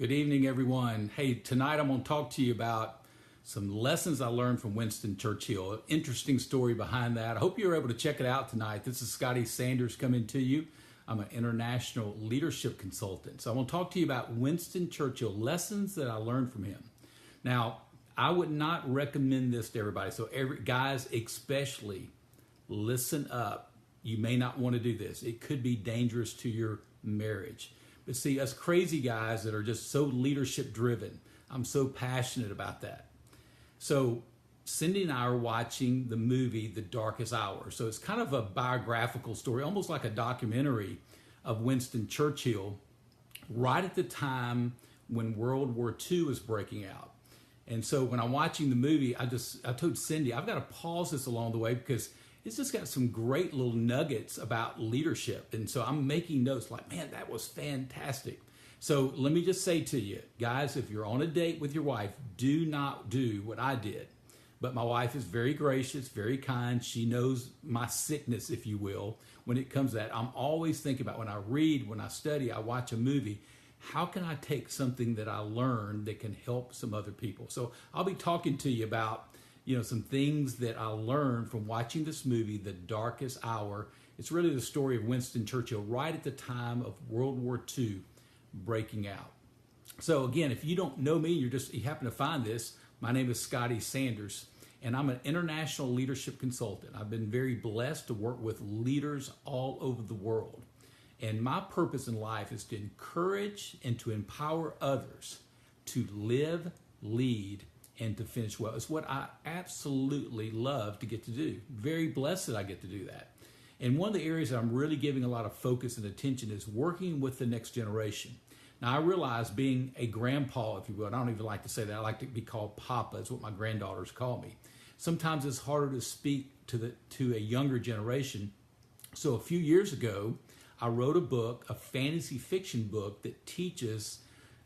Good evening, everyone. Hey, tonight I'm going to talk to you about some lessons I learned from Winston Churchill. An interesting story behind that. I hope you're able to check it out tonight. This is Scotty Sanders coming to you. I'm an international leadership consultant. So I want to talk to you about Winston Churchill, lessons that I learned from him. Now, I would not recommend this to everybody. So guys, especially, listen up. You may not want to do this. It could be dangerous to your marriage. But see, us crazy guys that are just so leadership driven, I'm so passionate about that. So Cindy and I are watching the movie The Darkest Hour. So it's kind of a biographical story, almost like a documentary of Winston Churchill right at the time when World War II was breaking out. And so when I'm watching the movie, I told Cindy, I've got to pause this along the way because it's just got some great little nuggets about leadership. And so I'm making notes like, man, that was fantastic. So let me just say to you, guys, if you're on a date with your wife, do not do what I did. But my wife is very gracious, very kind. She knows my sickness, if you will, when it comes to that. I'm always thinking about when I read, when I study, I watch a movie, how can I take something that I learned that can help some other people? So I'll be talking to you about some things that I learned from watching this movie, The Darkest Hour. It's really the story of Winston Churchill right at the time of World War II breaking out. So again, if you don't know me, you happen to find this, my name is Scotty Sanders, and I'm an international leadership consultant. I've been very blessed to work with leaders all over the world. And my purpose in life is to encourage and to empower others to live, lead, and to finish well. It's what I absolutely love to get to do. Very blessed that I get to do that. And one of the areas that I'm really giving a lot of focus and attention is working with the next generation. Now, I realize being a grandpa, if you will, and I don't even like to say that, I like to be called Papa, is what my granddaughters call me. Sometimes it's harder to speak to a younger generation. So a few years ago, I wrote a book, a fantasy fiction book that teaches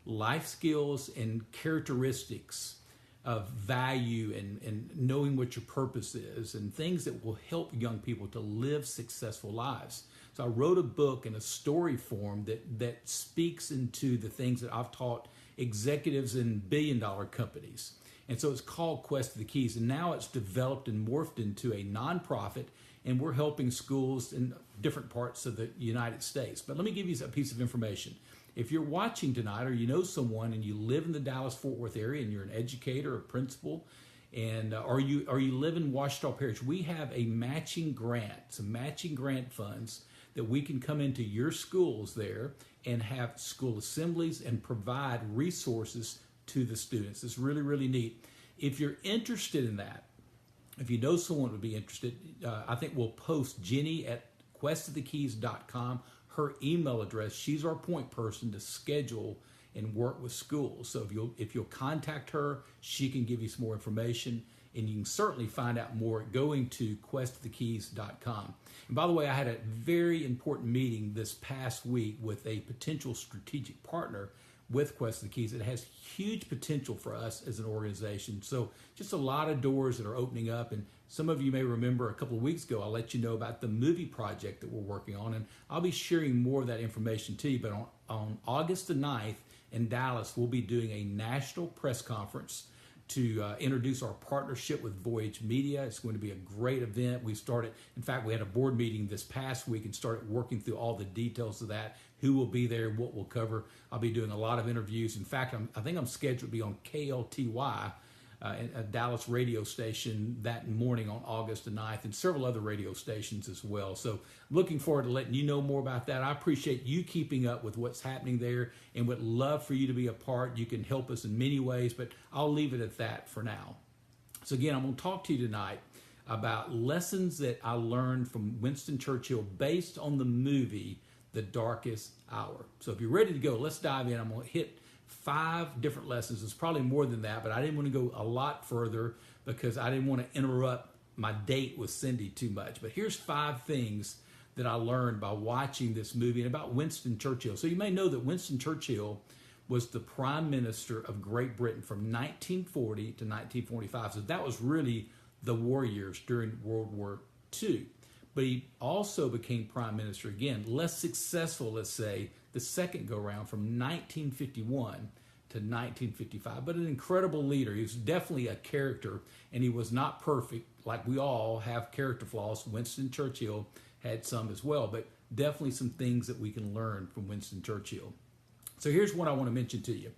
life skills and characteristics of value and knowing what your purpose is and things that will help young people to live successful lives. So I wrote a book in a story form that speaks into the things that I've taught executives in billion-dollar companies. And so it's called Quest of the Keys. And now it's developed and morphed into a nonprofit, and we're helping schools in different parts of the United States. But let me give you a piece of information. If you're watching tonight or you know someone and you live in the Dallas-Fort Worth area and you're an educator or principal, and or you live in Ouachita Parish, we have a matching grant, some matching grant funds that we can come into your schools there and have school assemblies and provide resources to the students. It's really, really neat. If you're interested in that, if you know someone would be interested, I think we'll post Jenny at questofthekeys.com. Her email address. She's our point person to schedule and work with schools. So if you'll contact her, she can give you some more information, and you can certainly find out more going to questofthekeys.com. And by the way, I had a very important meeting this past week with a potential strategic partner with Quest of the Keys. It has huge potential for us as an organization. So just a lot of doors that are opening up. And some of you may remember a couple of weeks ago, I let you know about the movie project that we're working on. And I'll be sharing more of that information to you. But on August the 9th in Dallas, we'll be doing a national press conference to introduce our partnership with Voyage Media. It's going to be a great event. In fact, we had a board meeting this past week and started working through all the details of that, who will be there, what we'll cover. I'll be doing a lot of interviews. In fact, I think I'm scheduled to be on KLTY, a Dallas radio station, that morning on August the 9th, and several other radio stations as well. So looking forward to letting you know more about that. I appreciate you keeping up with what's happening there and would love for you to be a part. You can help us in many ways, but I'll leave it at that for now. So again, I'm going to talk to you tonight about lessons that I learned from Winston Churchill based on the movie The Darkest Hour. So if you're ready to go, let's dive in. I'm going to hit 5 different lessons. It's probably more than that, but I didn't want to go a lot further because I didn't want to interrupt my date with Cindy too much. But here's 5 things that I learned by watching this movie and about Winston Churchill. So you may know that Winston Churchill was the Prime Minister of Great Britain from 1940 to 1945. So that was really the war years during World War II. But he also became Prime Minister again, less successful, let's say, the second go-round from 1951 to 1955, but an incredible leader. He was definitely a character, and he was not perfect. Like we all have character flaws. Winston Churchill had some as well, but definitely some things that we can learn from Winston Churchill. So here's what I want to mention to you,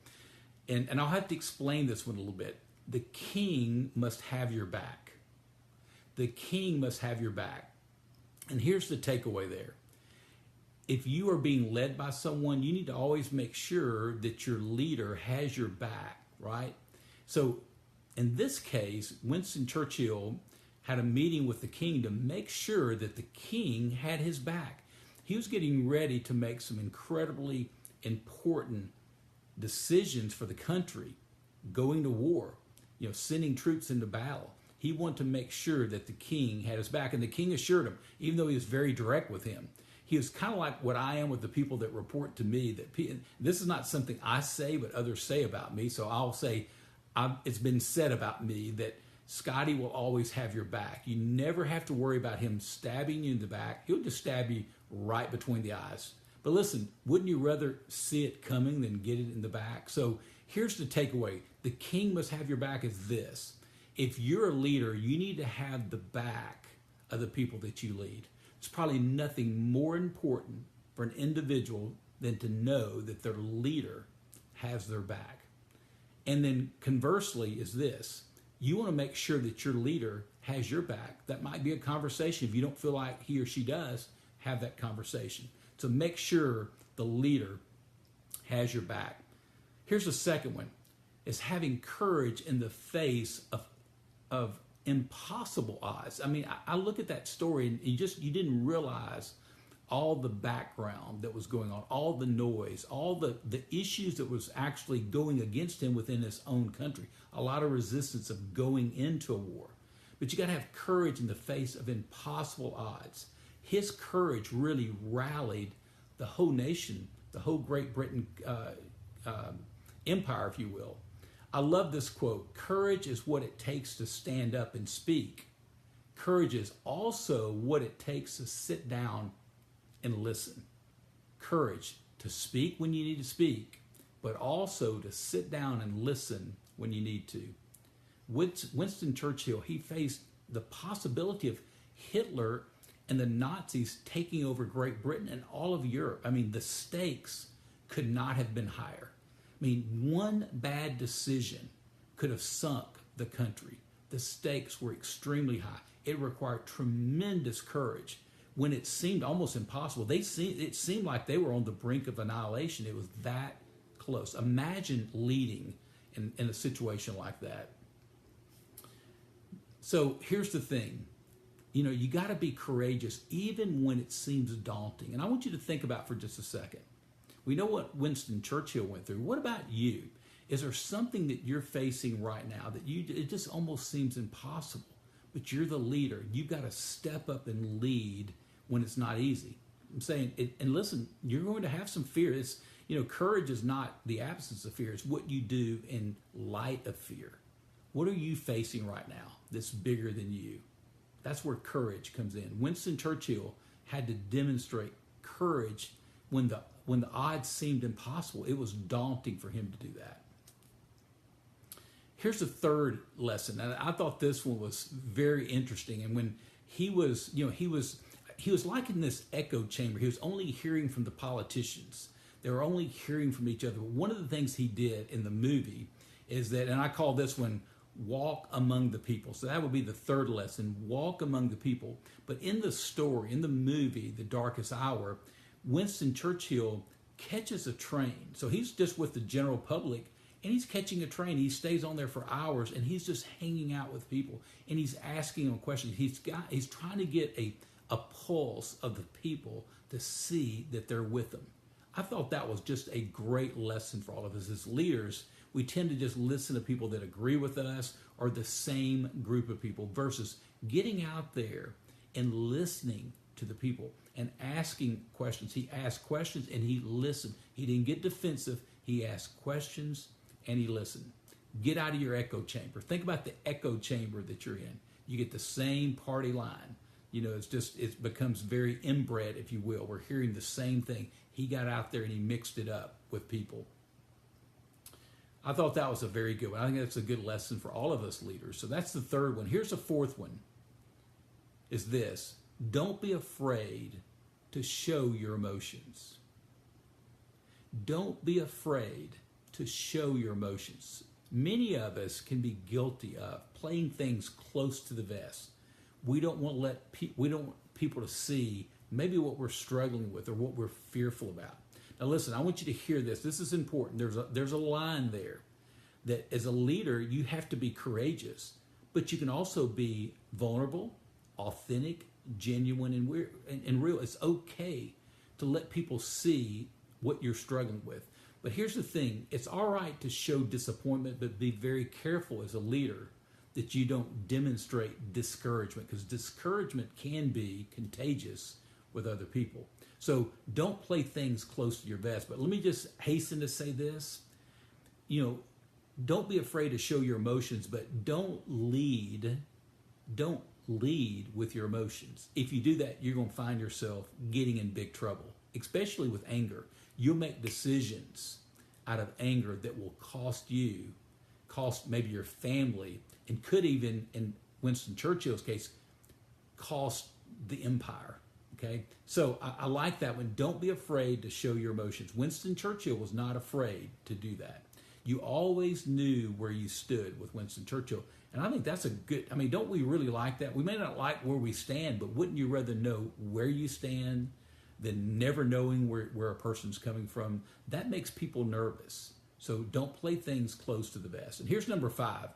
and I'll have to explain this one a little bit. The king must have your back. The king must have your back. And here's the takeaway there. If you are being led by someone, you need to always make sure that your leader has your back, right? So in this case, Winston Churchill had a meeting with the king to make sure that the king had his back. He was getting ready to make some incredibly important decisions for the country, going to war, sending troops into battle. He wanted to make sure that the king had his back, and the king assured him, even though he was very direct with him. He was kind of like what I am with the people that report to me. This is not something I say, but others say about me. So I'll say, it's been said about me that Scotty will always have your back. You never have to worry about him stabbing you in the back. He'll just stab you right between the eyes. But listen, wouldn't you rather see it coming than get it in the back? So here's the takeaway. The king must have your back is this. If you're a leader, you need to have the back of the people that you lead. It's probably nothing more important for an individual than to know that their leader has their back. And then conversely is this. You want to make sure that your leader has your back. That might be a conversation. If you don't feel like he or she does, have that conversation. So make sure the leader has your back. Here's the second one, is having courage in the face of impossible odds. I mean, I look at that story and you didn't realize all the background that was going on, all the noise, all the issues that was actually going against him within his own country. A lot of resistance of going into a war. But you got to have courage in the face of impossible odds. His courage really rallied the whole nation, the whole Great Britain empire, if you will. I love this quote. Courage is what it takes to stand up and speak. Courage is also what it takes to sit down and listen. Courage to speak when you need to speak, but also to sit down and listen when you need to. Winston Churchill, he faced the possibility of Hitler and the Nazis taking over Great Britain and all of Europe. I mean, the stakes could not have been higher. I mean, one bad decision could have sunk the country. The stakes were extremely high. It required tremendous courage when it seemed almost impossible. It seemed like they were on the brink of annihilation. It was that close. Imagine leading in a situation like that. So here's the thing. You got to be courageous even when it seems daunting. And I want you to think about for just a second. We know what Winston Churchill went through. What about you? Is there something that you're facing right now that it just almost seems impossible, but you're the leader. You've got to step up and lead when it's not easy. I'm saying, and listen, you're going to have some fear. Courage is not the absence of fear. It's what you do in light of fear. What are you facing right now that's bigger than you? That's where courage comes in. Winston Churchill had to demonstrate courage when the odds seemed impossible. It was daunting for him to do that. Here's the third lesson, and I thought this one was very interesting. And when he was like in this echo chamber. He was only hearing from the politicians. They were only hearing from each other. But one of the things he did in the movie is that, and I call this one, walk among the people. So that would be the third lesson, walk among the people. But in the story, in the movie, The Darkest Hour, Winston Churchill catches a train. So he's just with the general public, and he's catching a train. He stays on there for hours, and he's just hanging out with people, and he's asking them questions. He's trying to get a pulse of the people to see that they're with them. I thought that was just a great lesson for all of us as leaders. We tend to just listen to people that agree with us or the same group of people versus getting out there and listening to the people and asking questions. He asked questions and he listened. He didn't get defensive. He asked questions and he listened. Get out of your echo chamber. Think about the echo chamber that you're in. You get the same party line. It becomes very inbred, if you will. We're hearing the same thing. He got out there and he mixed it up with people. I thought that was a very good one. I think that's a good lesson for all of us leaders. So that's the third one. Here's a fourth one, is this. Don't be afraid to show your emotions. Don't be afraid to show your emotions. Many of us can be guilty of playing things close to the vest. We don't want to we don't want people to see maybe what we're struggling with or what we're fearful about. Now listen, I want you to hear this. This is important. There's a line there that as a leader, you have to be courageous, but you can also be vulnerable, authentic, genuine, and real. It's okay to let people see what you're struggling with. But here's the thing. It's all right to show disappointment, but be very careful as a leader that you don't demonstrate discouragement, because discouragement can be contagious with other people. So don't play things close to your vest. But let me just hasten to say this. Don't be afraid to show your emotions, but don't lead with your emotions. If you do that, you're going to find yourself getting in big trouble, especially with anger. You'll make decisions out of anger that will cost maybe your family, and could even, in Winston Churchill's case, cost the empire. Okay, so I like that one. Don't be afraid to show your emotions. Winston Churchill was not afraid to do that. You always knew where you stood with Winston Churchill. And I think that's don't we really like that? We may not like where we stand, but wouldn't you rather know where you stand than never knowing where a person's coming from? That makes people nervous. So don't play things close to the vest. And here's number 5.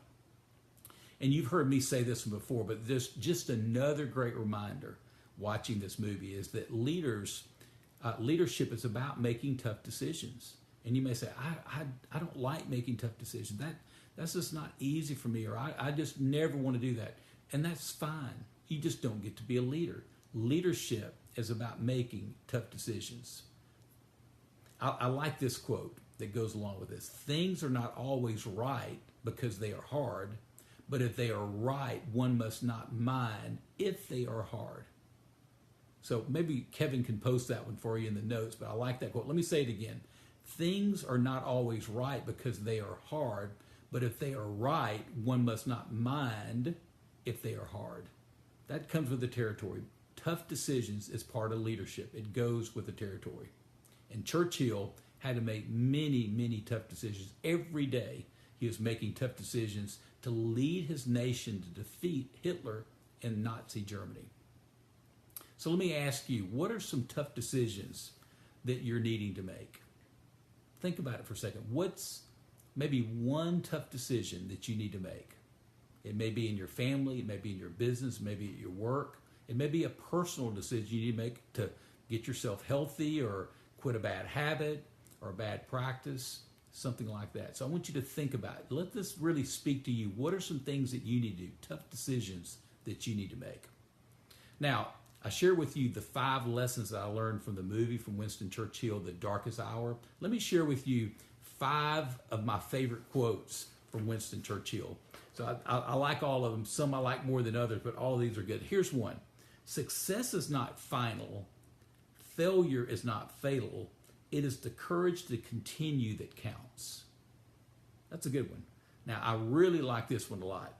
And you've heard me say this one before, but this just another great reminder watching this movie is that leadership is about making tough decisions. And you may say, I don't like making tough decisions. That's just not easy for me, or I just never want to do that. And that's fine. You just don't get to be a leader. Leadership is about making tough decisions. I like this quote that goes along with this. Things are not always right because they are hard, but if they are right, one must not mind if they are hard. So maybe Kevin can post that one for you in the notes, but I like that quote. Let me say it again. Things are not always right because they are hard, but if they are right, one must not mind if they are hard. That comes with the territory. Tough decisions is part of leadership. It goes with the territory. And Churchill had to make many, many tough decisions. Every day he was making tough decisions to lead his nation to defeat Hitler in Nazi Germany. So let me ask you, what are some tough decisions that you're needing to make? Think about it for a second. What's maybe one tough decision that you need to make? It may be in your family, it may be in your business, maybe at your work. It may be a personal decision you need to make to get yourself healthy or quit a bad habit or a bad practice, something like that. So I want you to think about it. Let this really speak to you. What are some things that you need to do, tough decisions that you need to make? Now, I share with you the 5 lessons that I learned from the movie from Winston Churchill, The Darkest Hour. Let me share with you 5 of my favorite quotes from Winston Churchill. So I like all of them. Some I like more than others, but all of these are good. Here's one. Success is not final. Failure is not fatal. It is the courage to continue that counts. That's a good one. Now, I really like this one a lot.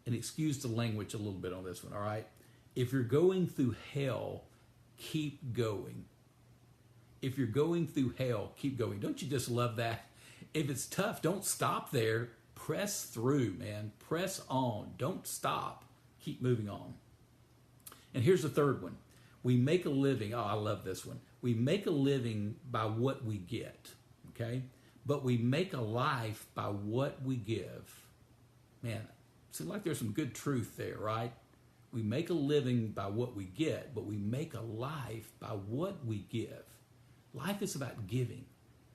And excuse the language a little bit on this one, all right? If you're going through hell, keep going. If you're going through hell, keep going. Don't you just love that? If it's tough, don't stop there. Press through, man. Press on. Don't stop. Keep moving on. And here's the third one. We make a living. Oh, I love this one. We make a living by what we get, okay? But we make a life by what we give. Man, seems like there's some good truth there, right? We make a living by what we get, but we make a life by what we give. Life is about giving.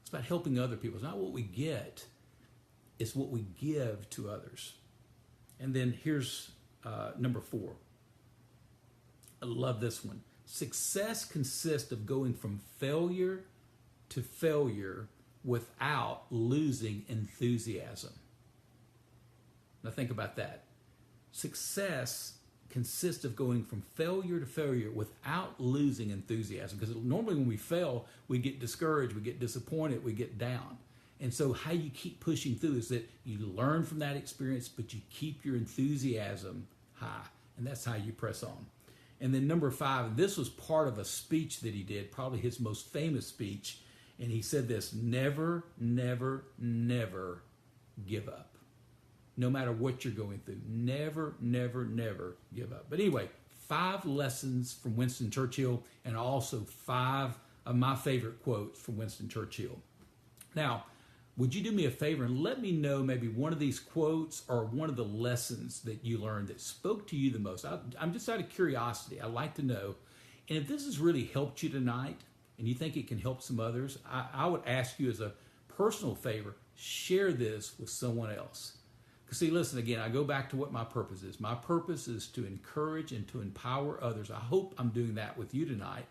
It's about helping other people. It's not what we get. It's what we give to others. And then here's number 4. I love this one. Success consists of going from failure to failure without losing enthusiasm. Now think about that. Success consists of going from failure to failure without losing enthusiasm. Because normally when we fail, we get discouraged, we get disappointed, we get down. And so how you keep pushing through is that you learn from that experience, but you keep your enthusiasm high. And that's how you press on. And then number 5, and this was part of a speech that he did, probably his most famous speech. And he said this: never, never, never give up. No matter what you're going through, never, never, never give up. But anyway, 5 lessons from Winston Churchill, and also 5 of my favorite quotes from Winston Churchill. Now, would you do me a favor and let me know maybe one of these quotes or one of the lessons that you learned that spoke to you the most? I'm just out of curiosity. I'd like to know. And if this has really helped you tonight and you think it can help some others, I would ask you as a personal favor, share this with someone else. Because see, listen, again, I go back to what my purpose is. My purpose is to encourage and to empower others. I hope I'm doing that with you tonight.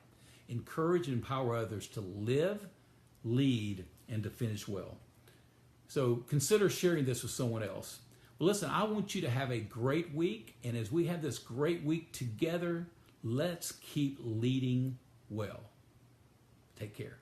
Encourage and empower others to live, lead, and to finish well. So consider sharing this with someone else. Well, listen, I want you to have a great week. And as we have this great week together, let's keep leading well. Take care.